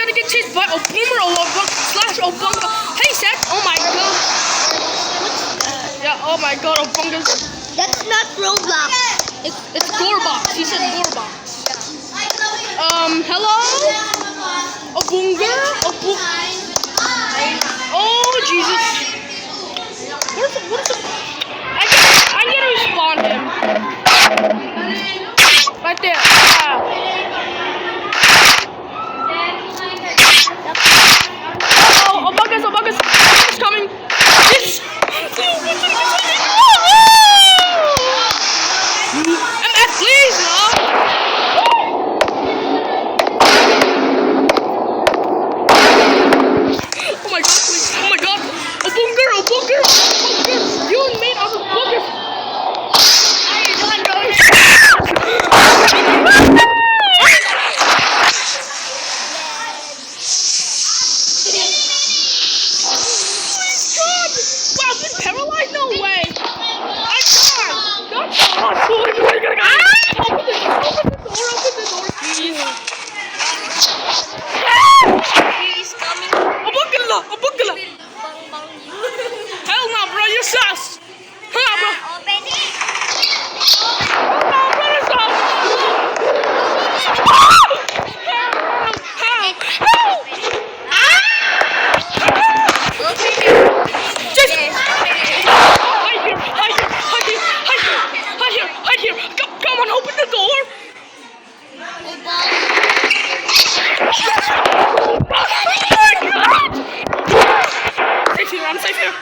gonna get chased by Obunga/Obunga. Hey, Seth. Oh my god. Yeah. Oh my god. Obunga's. That's not Roblox. It's GoreBox. He said GoreBox. Hello. Obunga. Oh Jesus. What is it? I gotta respawn him. Right there. Oh, Obunga's coming. Yes. MF, please, no. Oh my god, please. Oh my god. Obunga. You and me are the boogers. How you doing, guys? Wow, this paralyzed? No way! I can't! Not God! Open the door, please! He's coming. Obunga! Hell no, bro, you're sus! Huh, bro? Open it. Come on, open the door! I'm safe here.